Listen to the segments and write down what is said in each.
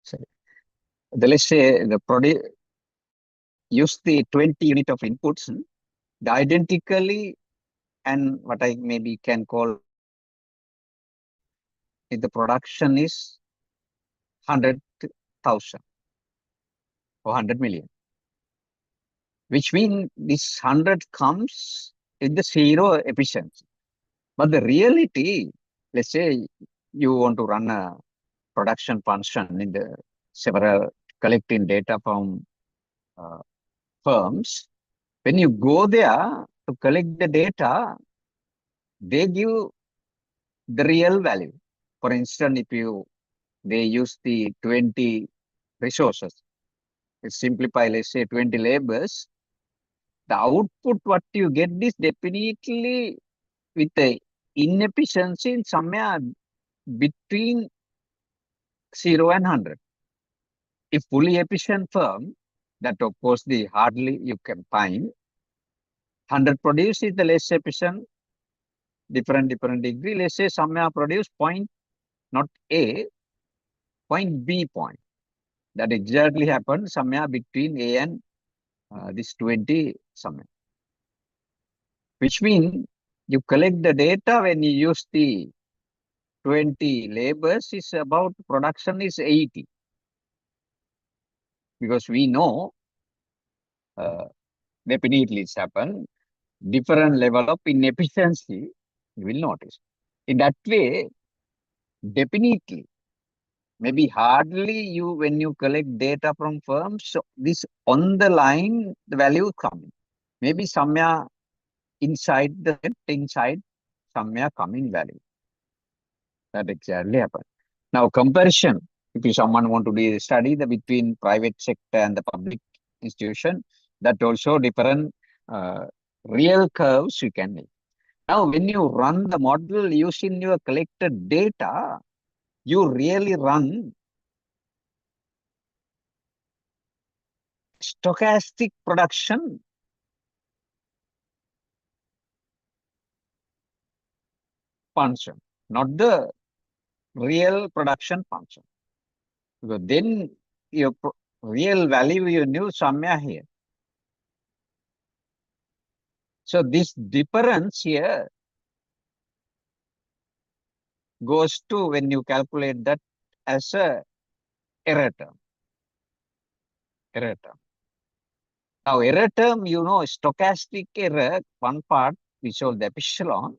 sorry. Let's say use the 20 unit of inputs, the identically, and what I maybe can call if the production is 100,000 or 100 million, which means this 100 comes in the zero efficiency. But the reality, let's say you want to run a production function in the several collecting data from firms. When you go there to collect the data, they give the real value. For instance, if they use the 20 resources, simplify, let's say 20 labors, the output what you get is definitely with the inefficiency in somewhere between 0 and 100. If fully efficient firm, that of course the hardly you can find. 100 produce is the less efficient, different degree. Let's say somewhere produce point, not A, point B point. That exactly happened somewhere between A and this 20 somewhere. Which means you collect the data when you use the 20 labors is about production is 80. Because we know definitely it's happened, different level of inefficiency you will notice. In that way, definitely, maybe hardly you, when you collect data from firms, so this on the line, the value coming. Maybe somewhere inside somewhere coming value. That exactly happened. Now comparison, if someone want to do a study between private sector and the public institution, that also different real curves you can make. Now, when you run the model using your collected data, you really run stochastic production function, not the real production function. Because then your real value you knew somewhere here. So this difference here goes to when you calculate that as a error term. Error term. Now error term, you know, stochastic error, one part we show the epsilon,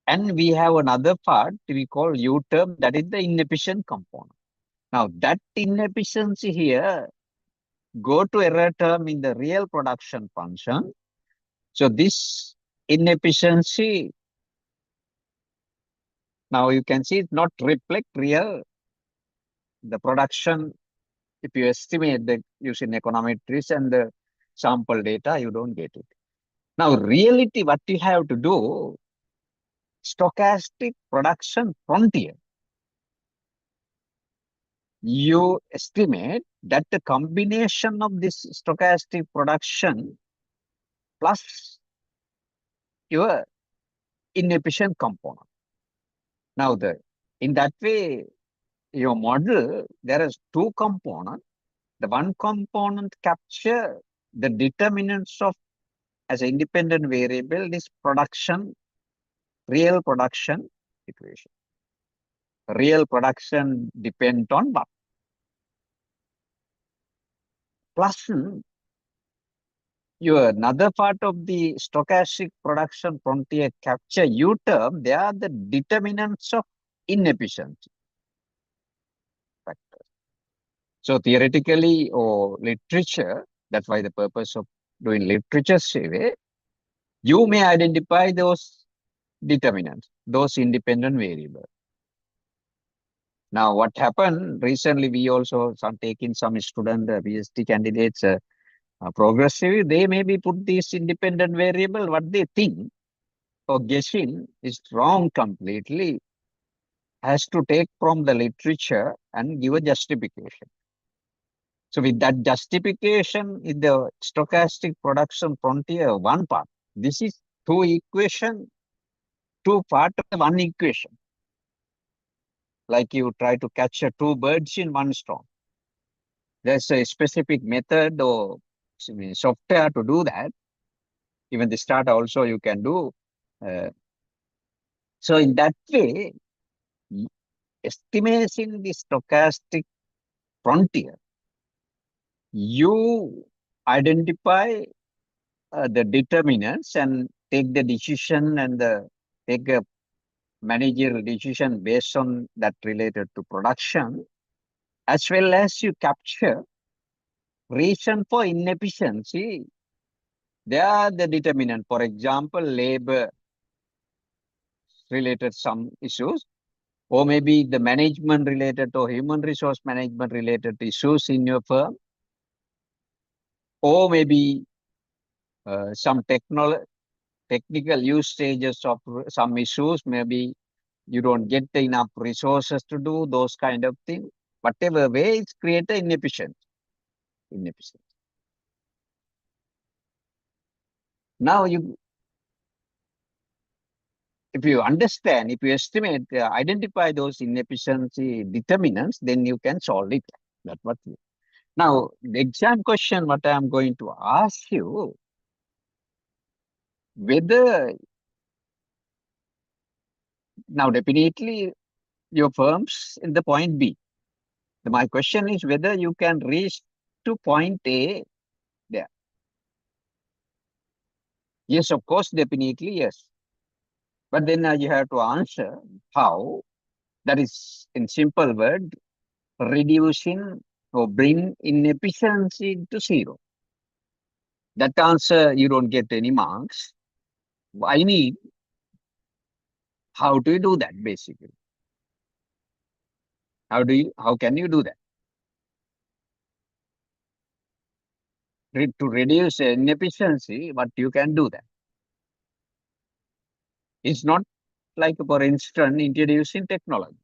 and we have another part we call U term, that is the inefficient component. Now that inefficiency here go to error term in the real production function. So this inefficiency, now you can see it not reflect real, the production. If you estimate the using econometrics and the sample data, you don't get it. Now reality, what you have to do, stochastic production frontier. You estimate that the combination of this stochastic production plus your inefficient component. Now, in that way, your model, there is two components. The one component capture the determinants of as an independent variable, this production, real production equation. Real production depend on what? Plus, your another part of the stochastic production frontier capture U term, they are the determinants of inefficiency factors. So theoretically or literature, that's why the purpose of doing literature survey, you may identify those determinants, those independent variables. Now, what happened recently, we also taking some student, PhD candidates, progressively, they maybe put this independent variable, what they think or guessing is wrong completely, has to take from the literature and give a justification. So with that justification in the stochastic production frontier, one part, this is two equation, two part of one equation. like you try to catch two birds in one stone. There's a specific method or software to do that. Even the start also you can do. Uh, so in that way, estimating the stochastic frontier, you identify the determinants and take the decision and take a managerial decision based on that related to production, as well as you capture reason for inefficiency. They are the determinant. For example, labor related some issues, or maybe the management related or human resource management related issues in your firm, or maybe some technical usages of some issues. Maybe you don't get enough resources to do those kind of things. Whatever way, it's create an inefficient. Now if you understand, if you estimate, identify those inefficiency determinants, then you can solve it. That's what. Now, the exam question, what I am going to ask you, whether now definitely your firms in the point B. My question is whether you can reach to point A there. Yes, of course, definitely yes. But then you have to answer how. That is, in simple word, reducing or bring inefficiency to zero. That answer, you don't get any marks. I need how do you do that basically? How can you do that? To reduce inefficiency, but you can do that. It's not like, for instance, introducing technology.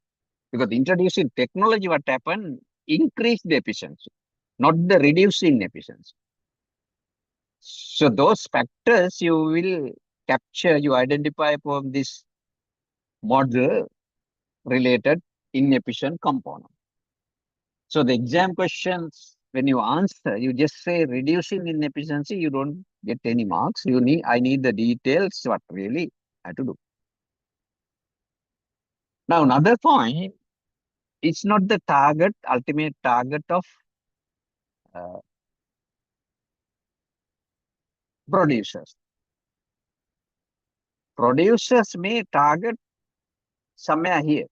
Because introducing technology, what happened? Increase the efficiency, not the reducing efficiency. So those factors you will capture, you identify from this model related inefficient component. So the exam questions, when you answer, you just say reducing inefficiency, you don't get any marks. I need the details, what really I have to do. Now, another point, it's not the ultimate target of uh, producers. Producers may target somewhere here.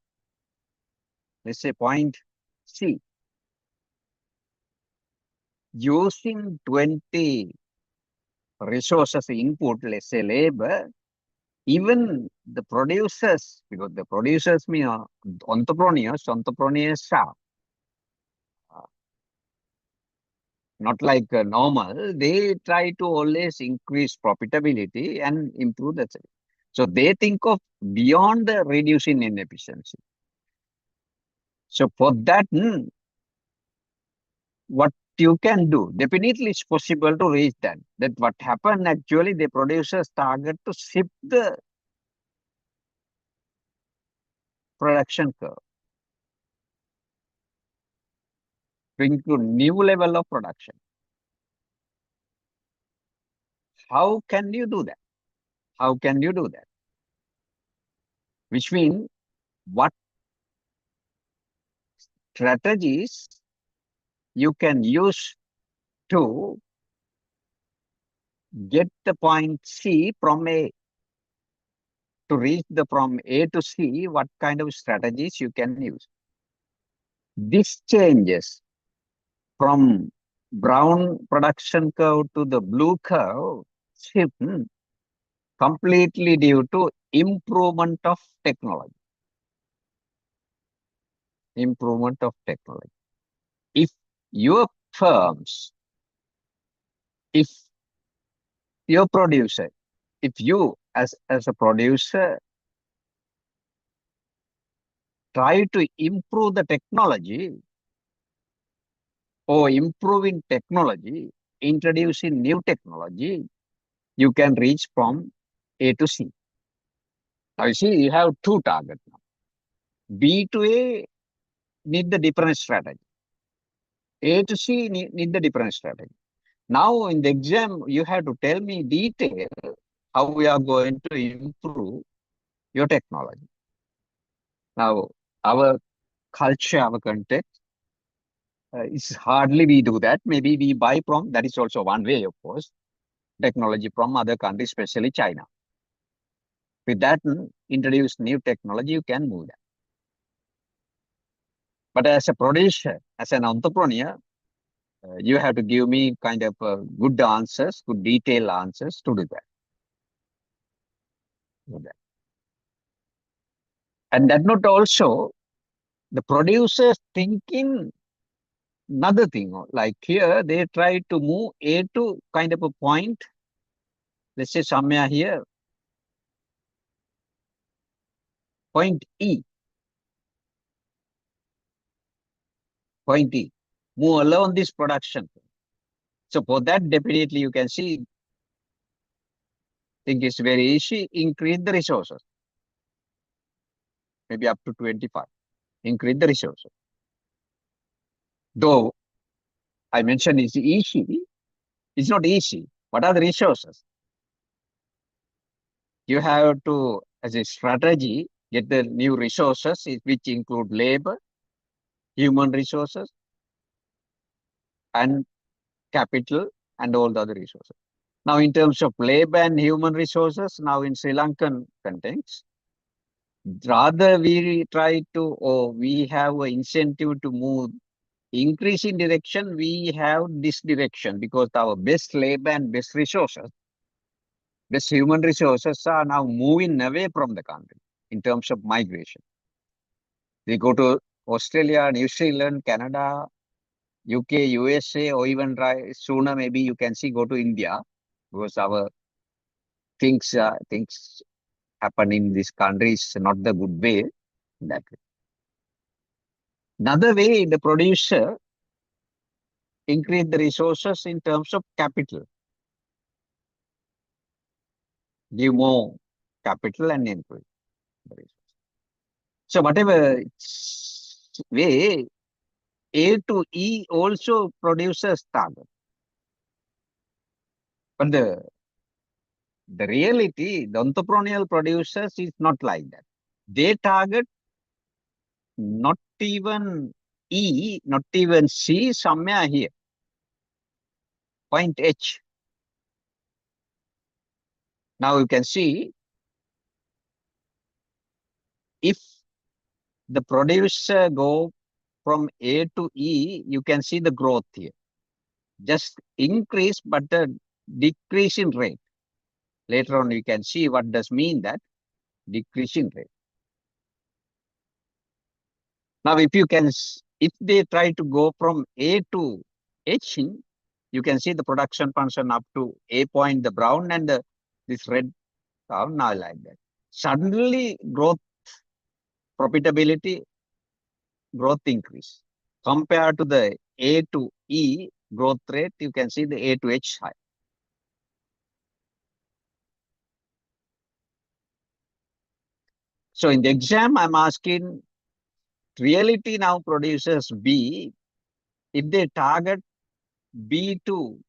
Let's say point C. Using 20 resources input, let's say labor, even the producers, because the producers mean entrepreneurs are not like normal. They try to always increase profitability and improve the sales. So they think of beyond the reducing inefficiency. So for that, what you can do, definitely it's possible to reach that. That what happened actually, the producers target to shift the production curve, bring to new level of production. How can you do that? How can you do that? Which means what strategies you can use to get the point C from A, to reach the from A to C, what kind of strategies you can use. This changes from brown production curve to the blue curve shift completely due to improvement of technology. Improvement of technology. If your firms, if your producer, if you as a producer try to improve the technology or improving technology, introducing new technology, you can reach from A to C. Now you see, you have two targets now. B to A need the different strategy. A to C need the different strategy. Now in the exam, you have to tell me detail how we are going to improve your technology. Now, our culture, our context, it's hardly we do that. Maybe we buy from, that is also one way, of course, technology from other countries, especially China. With that, introduce new technology, you can move that. But as a producer, as an entrepreneur, you have to give me kind of good answers, good detailed answers to do that. And that not also the producers thinking another thing. Like here, they try to move A to kind of a point. Let's say somewhere here, point E. Point E. Move along this production. So for that, definitely you can see, think it's very easy, increase the resources. Maybe up to 25. Increase the resources. Though I mentioned it's easy, it's not easy. What are the resources? You have to, as a strategy, get the new resources, which include labor, human resources, and capital, and all the other resources. Now, in terms of labor and human resources, now in Sri Lankan context, rather we try to, or we have an incentive to move increase in direction, we have this direction because our best labor and best resources, best human resources are now moving away from the country in terms of migration. They go to Australia, New Zealand, Canada, UK, USA, or even sooner maybe you can see go to India because our things happen in this country is not the good way. That way. Another way, the producer increase the resources in terms of capital. Give more capital and increase the resources. So whatever way, A to E also produces target. But the reality, the entrepreneurial producers is not like that. They target not even E, not even C, somewhere here. Point H. Now you can see if the producer go from A to E, you can see the growth here. Just increase, but the decrease in rate. Later on, you can see what does mean that decrease in rate. Now, if they try to go from A to H, you can see the production function up to A point, the brown, and this red down now like that. Suddenly, profitability, growth increase. Compared to the A to E growth rate, you can see the A to H high. So in the exam, I'm asking reality now produces B. If they target B to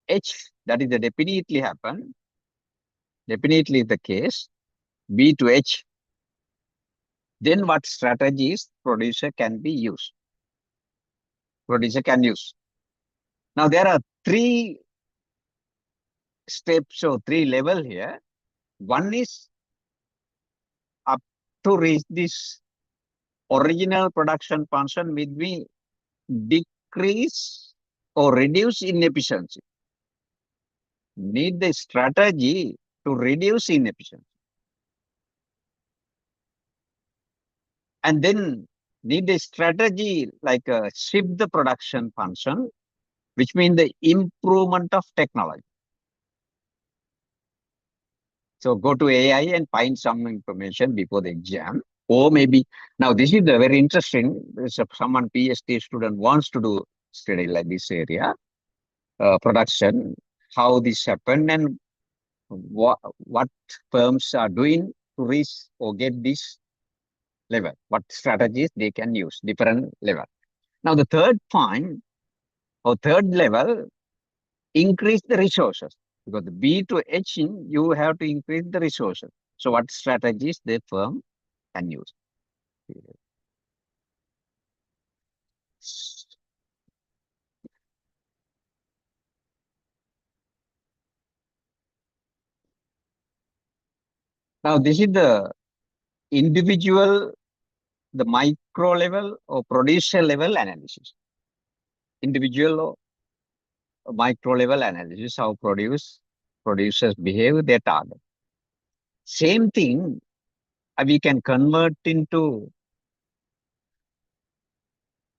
H, that is the definitely happen. Definitely the case. B to H. Then what strategies producer can be used? Producer can use. Now there are 3 steps or 3 level here. One is up to reach this original production function with me decrease or reduce inefficiency. Need the strategy to reduce inefficiency. And then need a strategy like shift the production function, which means the improvement of technology. So go to AI and find some information before the exam. Or maybe, now this is the very interesting, if someone PhD student wants to do study like this area, production, how this happened and what firms are doing to reach or get this level, what strategies they can use, different level. Now the third point or third level, increase the resources, because the B to H in, you have to increase the resources. So what strategies the firm can use? Now this is the individual, the micro level or producer level analysis. Individual or micro level analysis, how producers behave, their target. Same thing we can convert into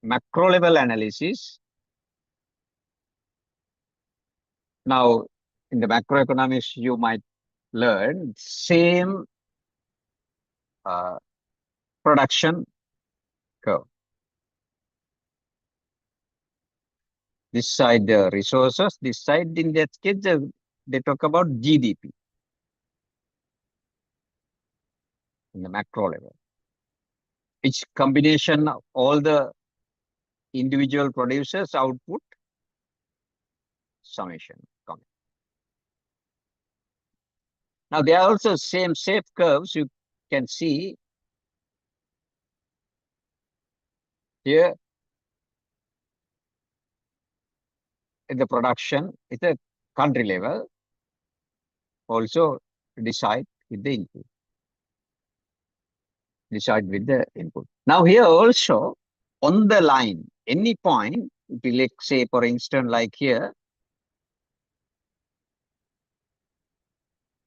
macro level analysis. Now, in the macroeconomics, you might learn same uh, production curve. This side the resources, this side in that case they talk about GDP in the macro level. It's combination of all the individual producers output summation coming. Now there are also same shape curves you can see here in the production. It's a country level, also decide with the input. Decide with the input. Now here also on the line, any point, if we let's say for instance like here,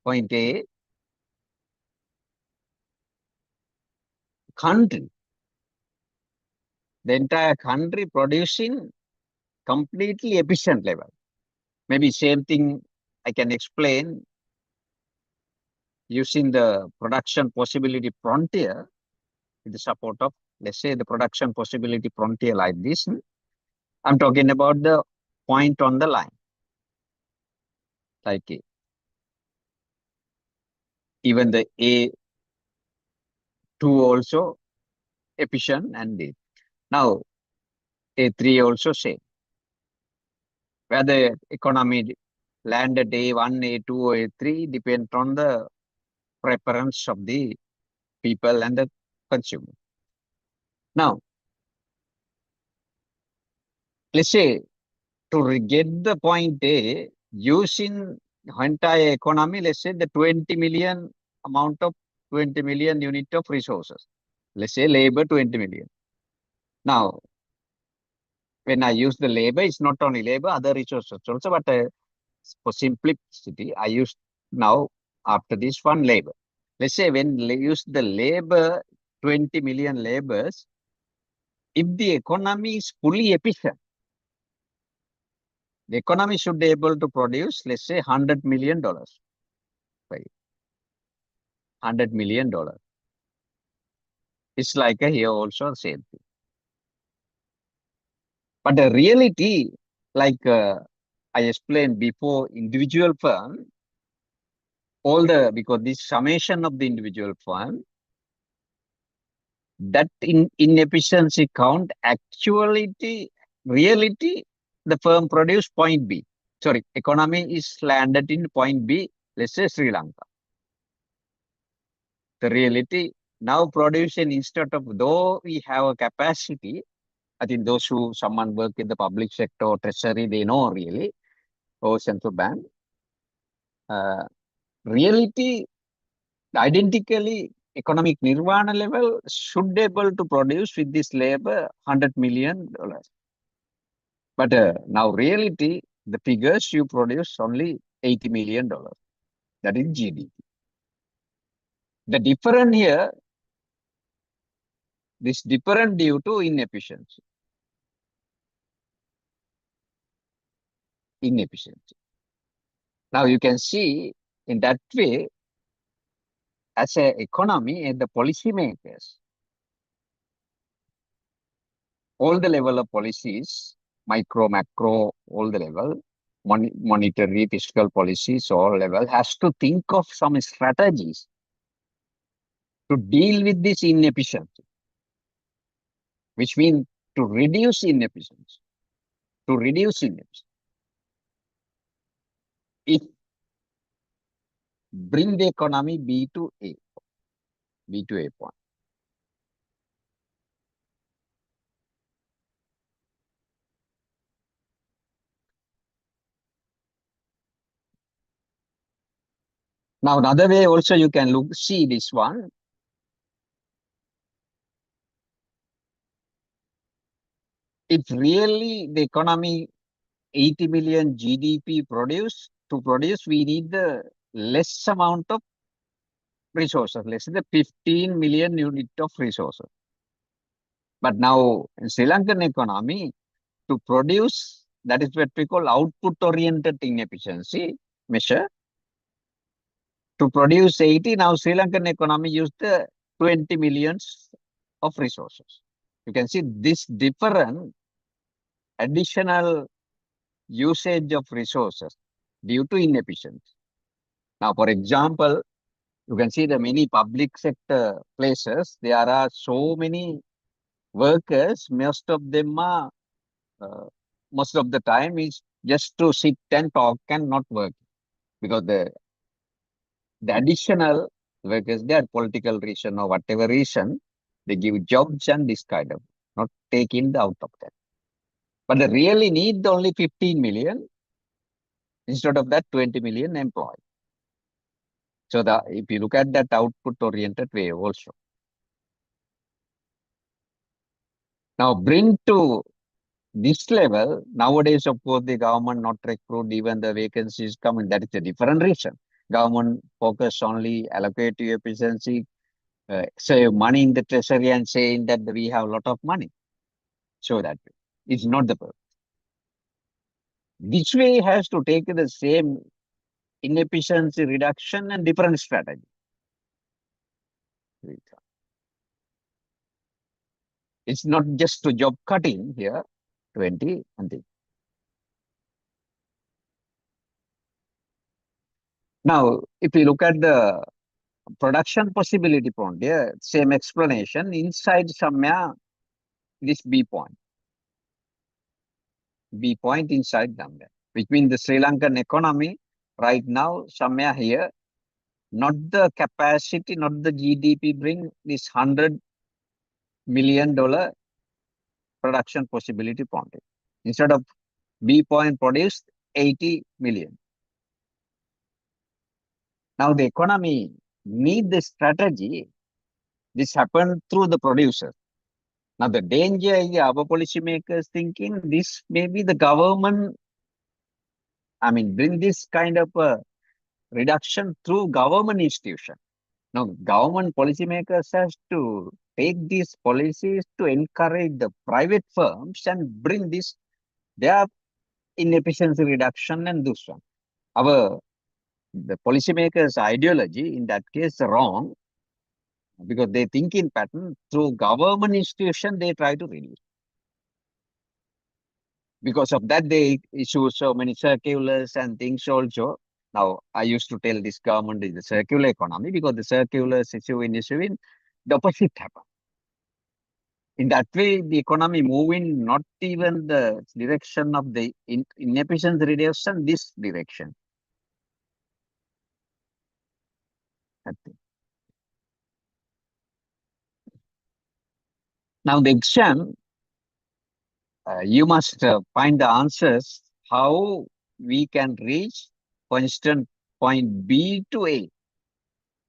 point A, country, the entire country producing completely efficient level. Maybe same thing I can explain using the production possibility frontier with the support of, let's say, the production possibility frontier like this. I'm talking about the point on the line, like even the A2 also efficient and this. Now, A3 also same. Whether economy land at A1, A2 or A3 depends on the preference of the people and the consumer. Now, let's say to get the point A, using entire economy, let's say the 20 million amount of 20 million unit of resources. Let's say labor 20 million. Now, when I use the labor, it's not only labor, other resources also, but for simplicity, I use now after this one labor. Let's say when use the labor, 20 million labors, if the economy is fully efficient, the economy should be able to produce, let's say, $100 million. Right? $100 million. It's like here also same thing. But the reality, like I explained before, individual firm, because this summation of the individual firm, that inefficiency count, actuality, reality, the firm produced point B. Sorry, economy is landed in point B, let's say Sri Lanka. The reality now production, instead of, though we have a capacity, I think those who someone work in the public sector or treasury, they know really, or central bank. Reality, identically, economic nirvana level should be able to produce with this labor $100 million. But now reality, the figures you produce only $80 million. That is GDP. The difference here, this different due to inefficiency. Inefficiency. Now you can see in that way, as an economy and the policymakers, all the level of policies, micro, macro, all the level, monetary, fiscal policies, all level, has to think of some strategies to deal with this inefficiency, which means to reduce inefficiency, to reduce inefficiency. It bring the economy B to A point. Now, another way also you can see this one. If really the economy 80 million GDP to produce, we need the less amount of resources, less than 15 million unit of resources. But now in Sri Lankan economy, to produce, that is what we call output-oriented inefficiency measure. To produce 80, now Sri Lankan economy used 20 millions of resources. You can see this different additional usage of resources due to inefficiency. Now, for example, you can see the many public sector places, there are so many workers, uh, most of the time is just to sit and talk and not work because the additional workers, they are political reason or whatever reason, they give jobs and this kind of, not taking out of that. But they really need only 15 million instead of that 20 million employees. So if you look at that output oriented way also. Now bring to this level, nowadays, of course, the government not recruit even the vacancies coming. That is a different reason. Government focus only allocate to efficiency, save money in the treasury and saying that we have a lot of money. So that it's not the purpose. This way has to take the same inefficiency reduction and different strategy. It's not just to job cutting here, 20 and things. Now, if you look at the production possibility point, yeah, same explanation inside Samya, this B point inside Samya, which means the Sri Lankan economy right now, Samya here, not the capacity, not the GDP bring this $100 million production possibility point. Instead of B point produced 80 million. Now the economy need the strategy. This happened through the producers. Now the danger is our policymakers thinking this may be the government, bring this kind of reduction through government institution. Now government policymakers has to take these policies to encourage the private firms and bring this their inefficiency reduction and this one. The policymakers' ideology in that case wrong because they thinking pattern through government institution they try to reduce. Because of that, they issue so many circulars and things also. Now, I used to tell this government is a circular economy because the circulars issuing, the opposite happen. In that way, the economy moving not even the direction of the inefficiency reduction, this direction. Now, the exam, you must find the answers how we can reach, for instance, point B to A,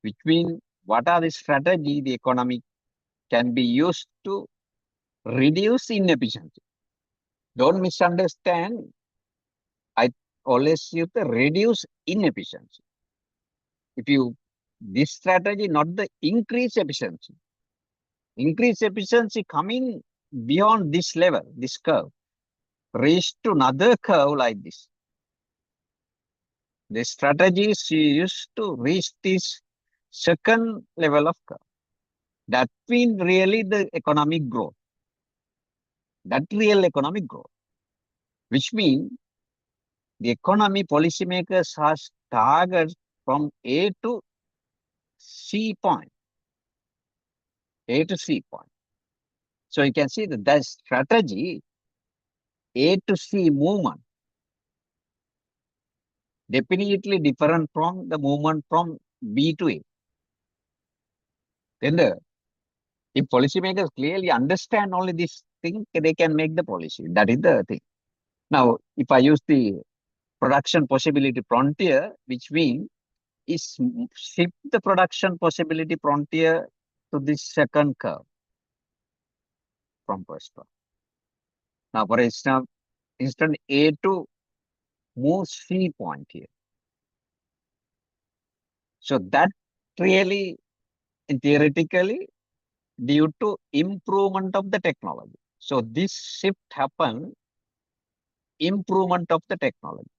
which means what are the strategy the economy can be used to reduce inefficiency. Don't misunderstand. I always use the reduce inefficiency. This strategy, not the increase efficiency. Increase efficiency coming beyond this level, this curve, reach to another curve like this. The strategy is used to reach this second level of curve. That means really the economic growth. That real economic growth, which means the economy policymakers has targets from A to C point. A to C point. So you can see that that strategy, A to C movement, definitely different from the movement from B to A. Then if policymakers clearly understand only this thing, they can make the policy. That is the thing. Now, if I use the production possibility frontier, which means is shift the production possibility frontier to this second curve from first one. Now, for instance, A to move C point here. So that really, theoretically, due to improvement of the technology. So this shift happened, improvement of the technology.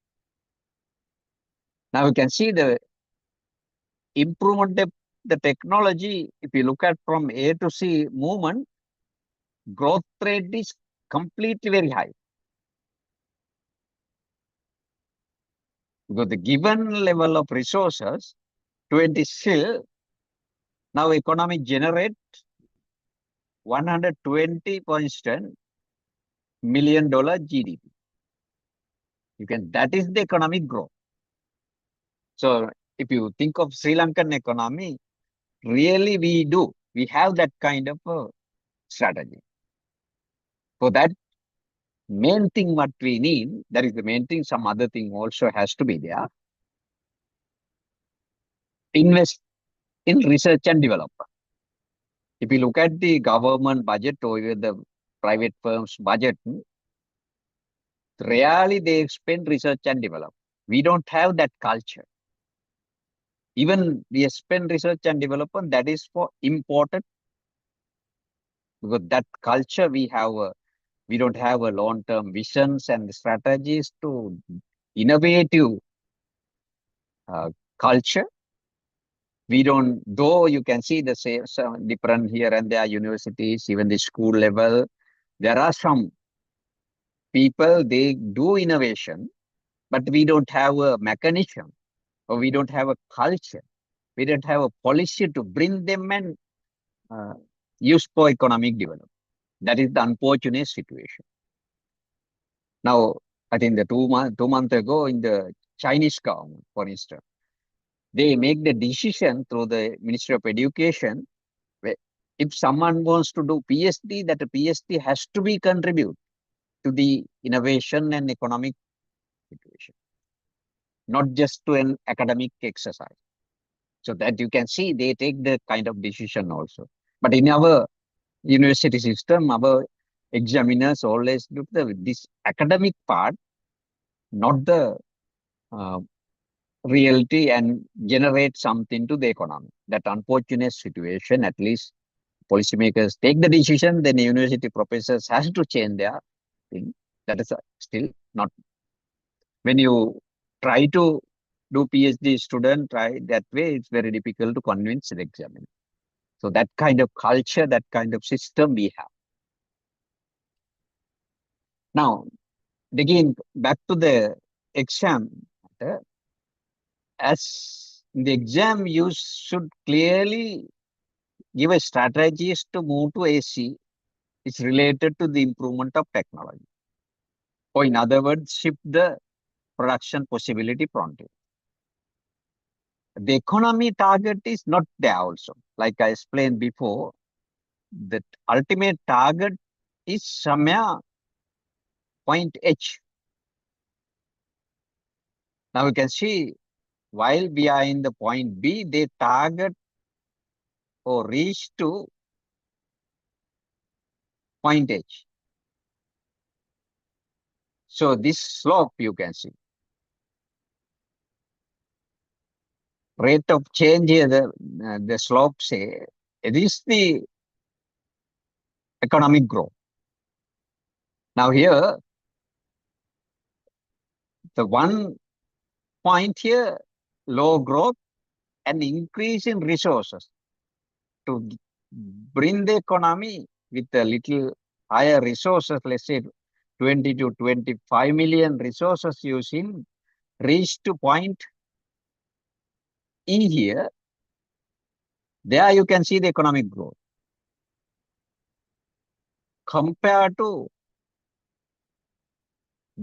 Now you can see the improvement of the technology. If you look at from A to C movement, growth rate is completely very high. Because the given level of resources, 20 still, now economy generate 120.10 million dollar GDP. You can, that is the economic growth. So if you think of Sri Lankan economy, really we have that kind of strategy. For that, main thing what we need, that is the main thing, some other thing also has to be there. Invest in research and development. If you look at the government budget or even the private firms budget, rarely they spend research and development. We don't have that culture. Even we spend research and development, that is for imported, because that culture we have, we don't have a long-term visions and strategies to innovative culture. We don't, though you can see the same, some different here and there universities, even the school level, there are some people, they do innovation, but we don't have a mechanism or we don't have a culture. We don't have a policy to bring them and use for economic development. That is the unfortunate situation. Now, I think the 2 months ago in the Chinese government, for instance, they make the decision through the Ministry of Education, if someone wants to do PhD, that a PhD has to be contribute to the innovation and economic situation, not just to an academic exercise. So that you can see they take the kind of decision also. But in our university system, our examiners always look at this academic part, not the reality, and generate something to the economy. That unfortunate situation, at least policymakers take the decision, then the university professors has to change their thing. That is still not. When you try to do PhD student, try that way, it's very difficult to convince the examiner. So that kind of culture, that kind of system we have. Now, again, back to the exam. As in the exam, you should clearly give a strategies to move to AC. It's related to the improvement of technology. Or in other words, shift the production possibility frontier. The economy target is not there also. Like I explained before, the ultimate target is somewhere point H. Now you can see, while we are in the point B, they target or reach to point H. So this slope you can see. Rate of change here, the slope say, it is the economic growth. Now here, the one point here, low growth and increase in resources to bring the economy with a little higher resources, let's say 20 to 25 million resources using, reach to point E here. There you can see the economic growth. compared to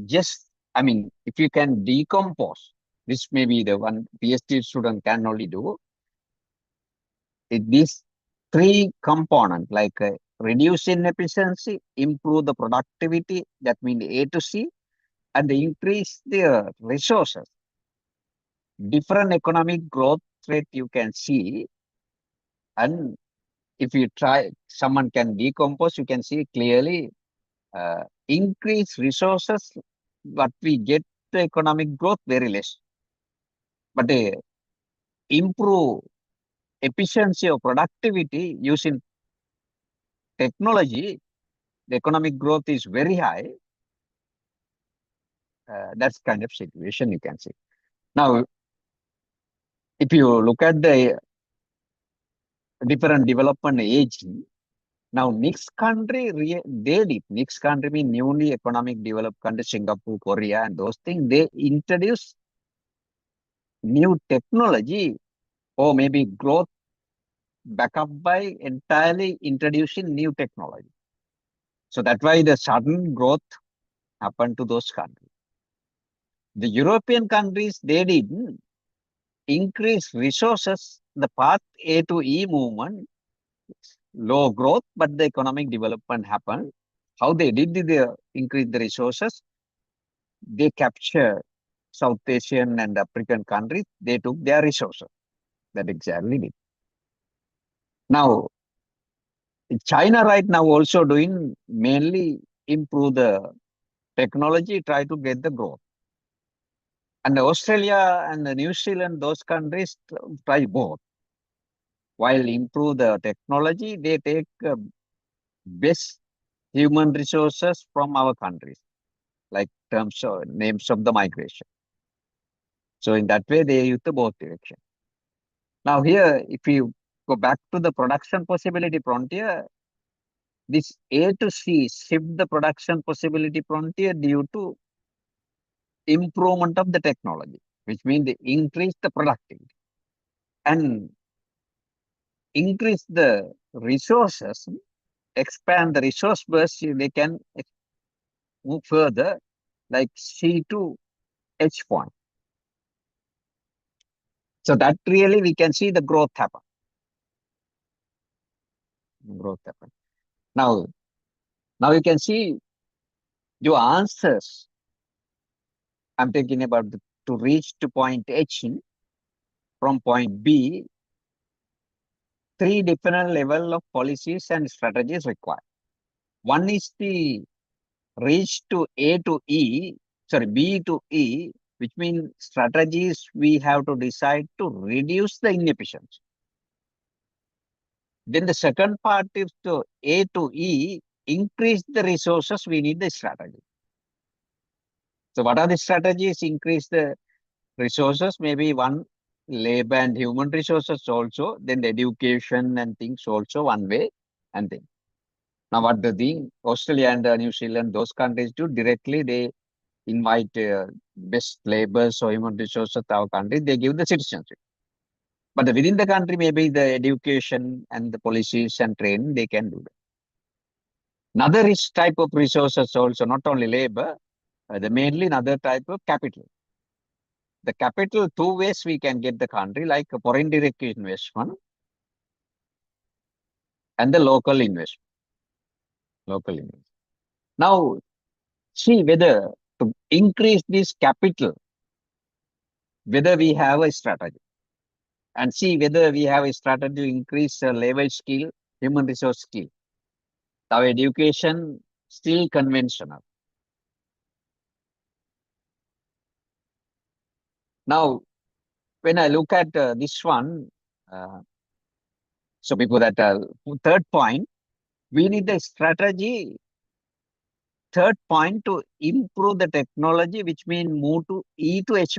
just, I mean, if you can decompose, this may be the one PhD student can only do, these three components like reduce inefficiency, improve the productivity, that means A to C, and increase the resources. Different economic growth rate you can see, and if you try, someone can decompose, you can see clearly increase resources, but we get the economic growth very less. But improve efficiency or productivity using technology, the economic growth is very high. That's kind of situation you can see. Now, if you look at the different development age, now next country, they did, next country mean newly economic developed country, Singapore, Korea, and those things, they introduce new technology or maybe growth back up by entirely introducing new technology. So that's why the sudden growth happened to those countries. The European countries, they didn't increase resources, the path A to E movement, low growth, but the economic development happened. How they did they increase the resources? They capture South Asian and African countries, they took their resources. That exactly it. Now, China right now also doing mainly improve the technology, try to get the growth. And Australia and New Zealand, those countries try both. While improve the technology, they take best human resources from our countries, like terms of names of the migration. So in that way, they use the both direction. Now here, if you go back to the production possibility frontier, this A to C shift the production possibility frontier due to improvement of the technology, which means they increase the productivity and increase the resources, expand the resource base, they can move further like C to H point. So that really we can see the growth happen. Growth happen. Now you can see your answers. I'm thinking about to reach to point H from point B, three different level of policies and strategies required. One is the reach to A to E, sorry, B to E, which means strategies we have to decide to reduce the inefficiency. Then the second part is to A to E, increase the resources, we need the strategy. So what are the strategies? Increase the resources, maybe one labor and human resources also, then the education and things also one way and thing. Now what the thing, Australia and New Zealand, those countries do directly, they invite best laborers or human resources to our country, they give the citizenship. But within the country, maybe the education and the policies and training, they can do that. Another is type of resources also, not only labor, the mainly another type of capital. The capital, two ways we can get the country, like foreign direct investment and the local investment. Local investment. Now, see whether to increase this capital, whether we have a strategy, and see whether we have a strategy to increase labor skill, human resource skill. Our education still conventional. Now, when I look at this one, uh, so people that third point, we need a strategy. Third point to improve the technology, which means move to E to H.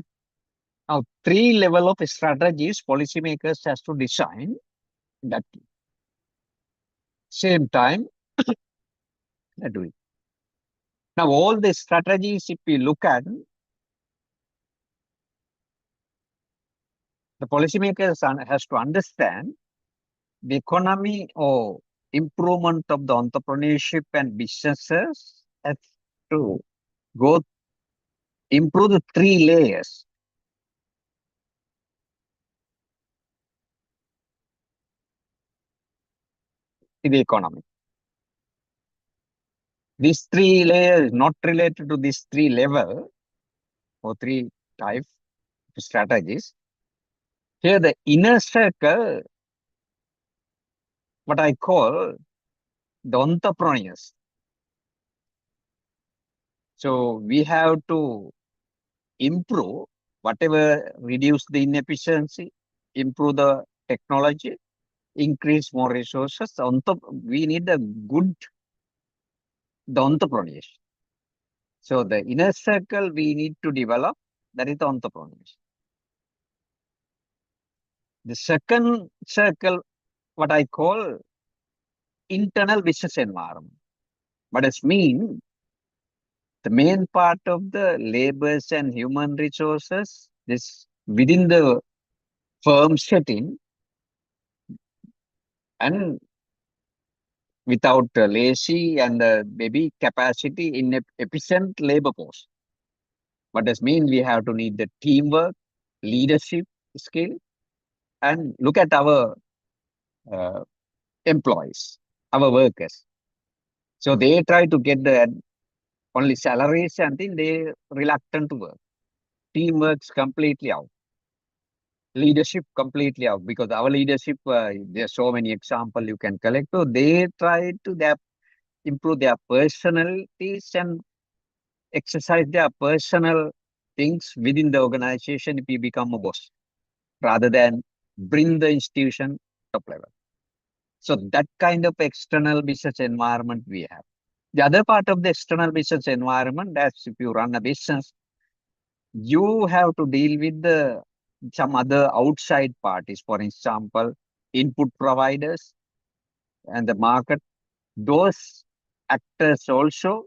Now, three level of strategies policymakers has to design that same time do it. Now, all the strategies, if we look at, the policymakers has to understand the economy or improvement of the entrepreneurship and businesses has to go improve the three layers in the economy. These three layers not related to these three level or three type strategies. Here the inner circle, what I call the entrepreneurs. So we have to improve whatever, reduce the inefficiency, improve the technology, increase more resources. We need a good the entrepreneurs. So the inner circle we need to develop, that is the entrepreneurs. The second circle, what I call internal business environment. What does mean? The main part of the labors and human resources, this within the firm setting and without lazy and maybe capacity in efficient labor force. What does mean? We have to need the teamwork, leadership skill, and look at our uh, employees, our workers. So they try to get the only salaries and then they reluctant to work. Teamwork's completely out. Leadership completely out because our leadership, there's so many examples you can collect. So they try to improve their personalities and exercise their personal things within the organization if you become a boss rather than bring the institution top level. So that kind of external business environment we have. The other part of the external business environment, that's if you run a business, you have to deal with the some other outside parties, for example, input providers and the market. Those actors also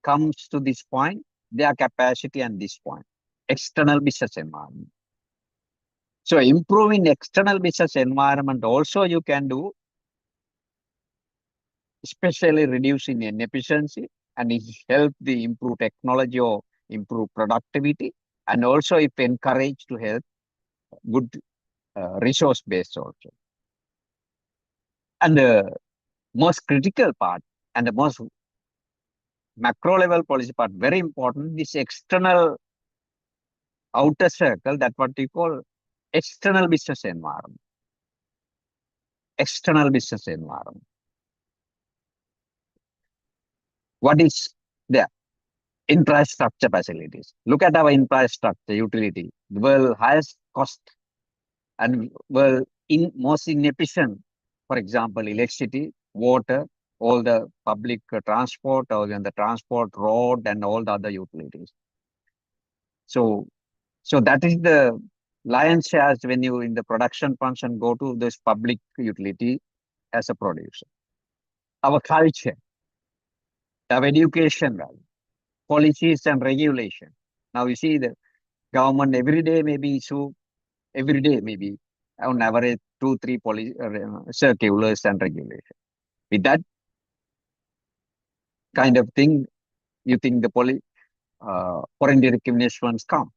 comes to this point, their capacity and this point, external business environment. So improving external business environment also you can do, especially reducing inefficiency and it help the improve technology or improve productivity and also if encouraged to help good resource base also. And the most critical part and the most macro level policy part, very important, this external outer circle, that what we call external business environment. External business environment. What is the infrastructure facilities? Look at our infrastructure utility. The world highest cost and world most inefficient. For example, electricity, water, all the public transport, or the transport road, and all the other utilities. So that is the lion's share when you in the production function go to this public utility as a producer. Our culture, our education value, policies and regulation. Now you see the government every day maybe issue, every day maybe on average 2-3 circulars and regulation. With that kind of thing, you think the foreign direct investments come.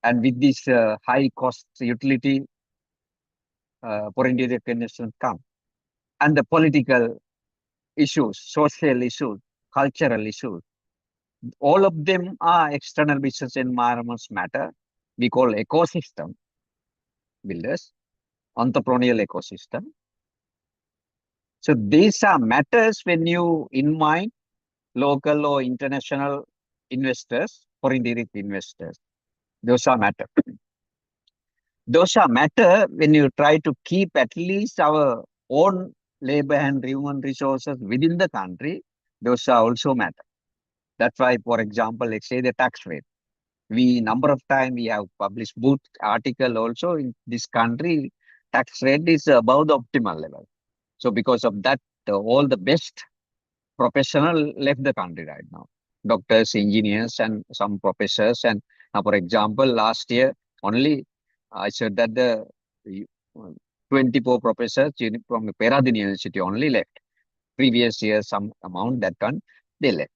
And with this high cost utility, foreign direct investments come. And the political issues, social issues, cultural issues, all of them are external business environments matter. We call ecosystem builders, entrepreneurial ecosystem. So these are matters when you invite local or international investors, foreign direct investors. Those are matter. Those are matter when you try to keep at least our own labor and human resources within the country. Those are also matter. That's why, for example, let's say the tax rate. We number of time we have published both article also in this country, tax rate is above the optimal level. So because of that, all the best professional left the country right now. Doctors, engineers, and some professors. And now, for example, last year only I said that the 24 professors from Peradeniya University only left. Previous year, some amount that one, they left.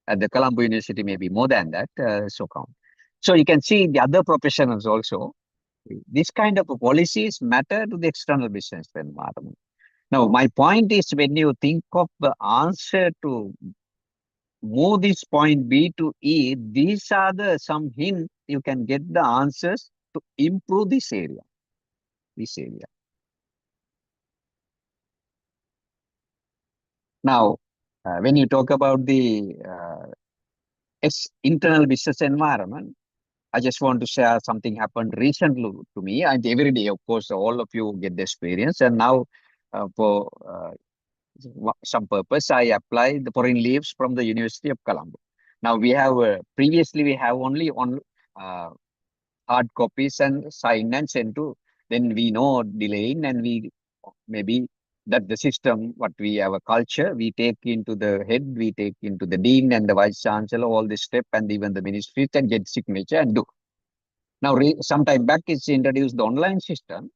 At the Colombo University, maybe more than that, so count. So you can see the other professionals also. This kind of policies matter to the external business environment. Now, my point is when you think of the answer to move this point B to E, these are the some hint you can get the answers to improve this area. This area. Now, when you talk about the internal business environment, I just want to share something happened recently to me. And every day, of course, all of you get the experience. And now, for some purpose, I applied the foreign leaves from the University of Colombo. Now we have previously we have only on uh, hard copies and sign and send to. Then we know delaying and we maybe that the system what we have a culture we take into the head, we take into the dean and the vice chancellor all this step and even the ministry and get signature and do. Now some time back it's introduced the online system.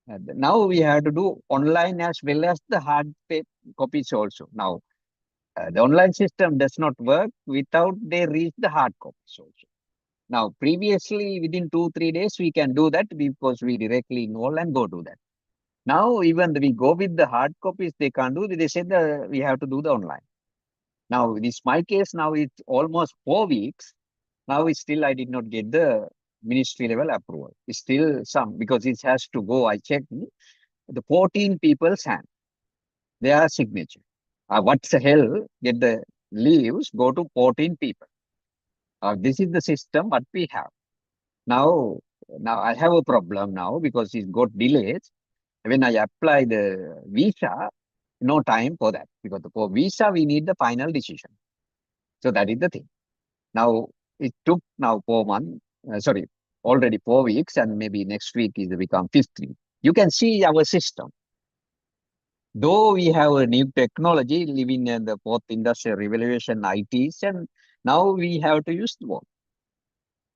Now we have to do online as well as the hard copies also. Now the online system does not work without they reach the hard copies also. Now, previously, within 2, 3 days, we can do that because we directly enroll and go do that. Now, even we go with the hard copies, they can't do. They say that we have to do the online. Now, this my case. Now it's almost 4 weeks. Now, it's still I did not get the ministry level approval. It's still some because it has to go. I checked the 14 people's hand. Their signature. What the hell? Get the leaves go to 14 people. This is the system what we have. Now, now I have a problem now because it got delayed. When I apply the visa, no time for that because for visa we need the final decision. So that is the thing. Now it took now 4 months. Sorry, already 4 weeks, and maybe next week is become 15. You can see our system. Though we have a new technology living in the fourth industrial revolution, ITs, and now we have to use the one.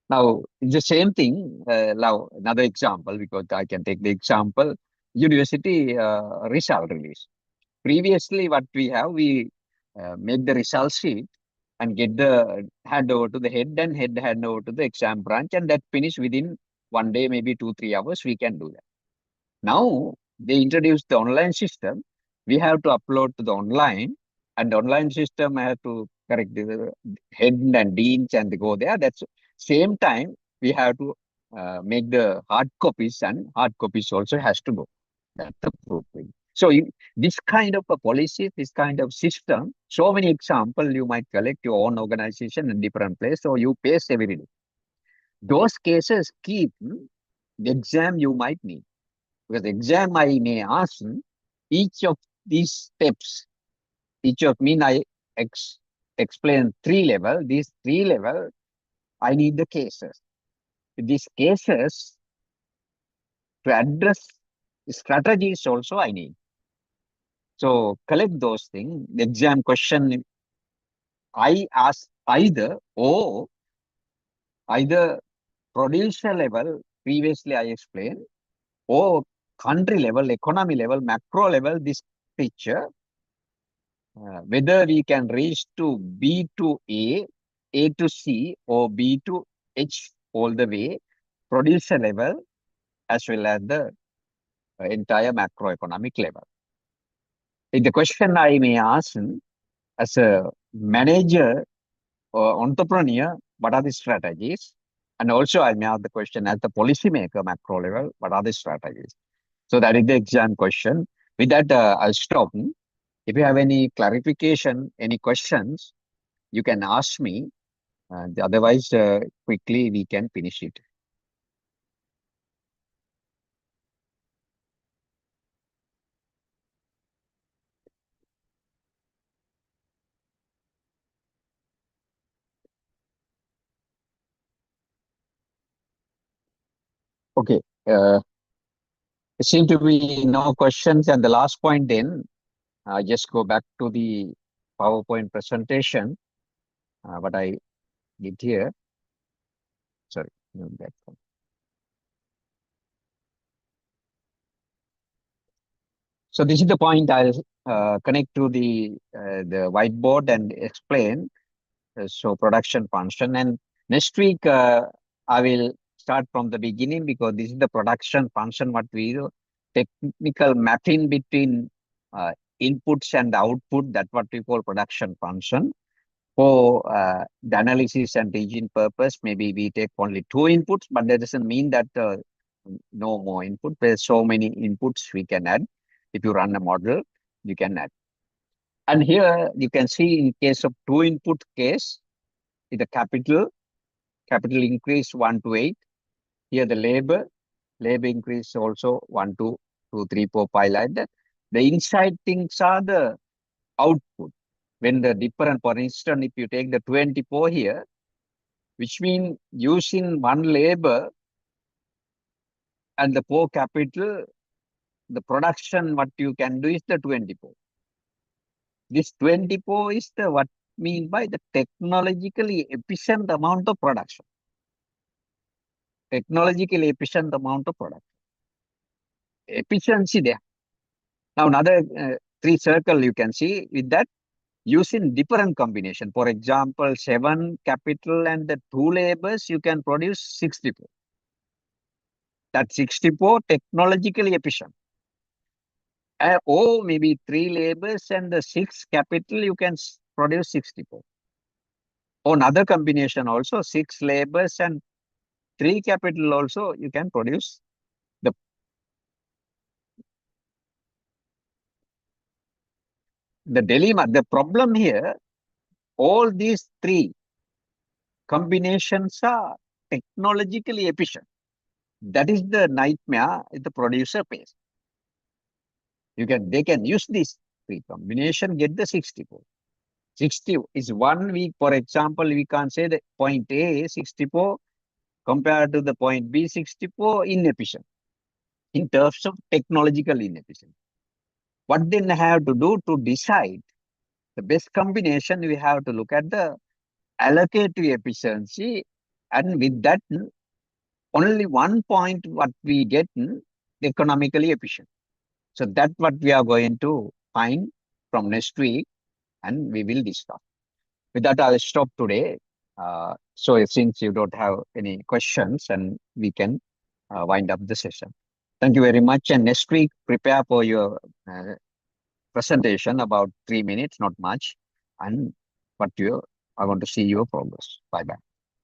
Now, it's the same thing. Now, another example, because I can take the example, university result release. Previously, what we have, we make the result sheet and get the hand over to the head and head hand over to the exam branch, and that finish within 1 day, maybe 2, 3 hours, we can do that. Now, they introduced the online system. We have to upload to the online, and the online system I have to correct the head and deans and they go there. That's same time we have to make the hard copies, and hard copies also has to go. That's the proof. So this kind of a policy, this kind of system, so many examples you might collect your own organization in different place, so you face every day. Those cases keep the exam you might need. Because exam I may ask each of these steps, each of mean I explain 3 level, these 3 level, I need the cases. These cases to address strategies also I need. So collect those things. The exam question I ask either producer level, previously I explained, or country level, economy level, macro level, this picture, whether we can reach to B to A to C, or B to H all the way, producer level, as well as the entire macroeconomic level. The question I may ask as a manager or entrepreneur, what are the strategies? And also I may ask the question as the policymaker, macro level, what are the strategies? So that is the exam question. With that, I'll stop. If you have any clarification, any questions, you can ask me. Otherwise, quickly we can finish it. Okay. There seem to be no questions. And the last point then, I just go back to the PowerPoint presentation, what I did here. Sorry. No, back. So this is the point I'll connect to the whiteboard and explain. So production function. And next week, I will start from the beginning because this is the production function, what we do, technical mapping between inputs and output, that what we call production function. For the analysis and teaching purpose, maybe we take only two inputs, but that doesn't mean that no more input. There's so many inputs we can add. If you run a model, you can add. And here you can see in case of two input case, the capital increase 1 to 8. Here the labor increase also 1 to 2, 3, 4, 5 like that. The inside things are the output. When the different, for instance, if you take the 24 here, which means using one labor and the 4 capital, the production what you can do is the 24. This 24 is the what mean by the technologically efficient amount of production. Technologically efficient amount of production. Efficiency there. Now another 3 circle you can see with that using different combination. For example, 7 capital and the 2 labors, you can produce 64. That 64 technologically efficient. Or maybe 3 labors and the 6 capital, you can produce 64. Or another combination also, 6 labors and 3 capital also, you can produce the dilemma. The problem here, all these 3 combinations are technologically efficient. That is the nightmare the producer pays. They can use this 3 combination, get the 64. 60 is 1 week, for example, we can't say that point A 64 compared to the point B 64 inefficient in terms of technological inefficient. What then have to do to decide the best combination? We have to look at the allocative efficiency, and with that, only one point what we get economically efficient. So that's what we are going to find from next week, and we will discuss. With that, I'll stop today. So since you don't have any questions, and we can wind up the session. Thank you very much. And next week, prepare for your presentation about 3 minutes, not much. And I want to see your progress. Bye-bye.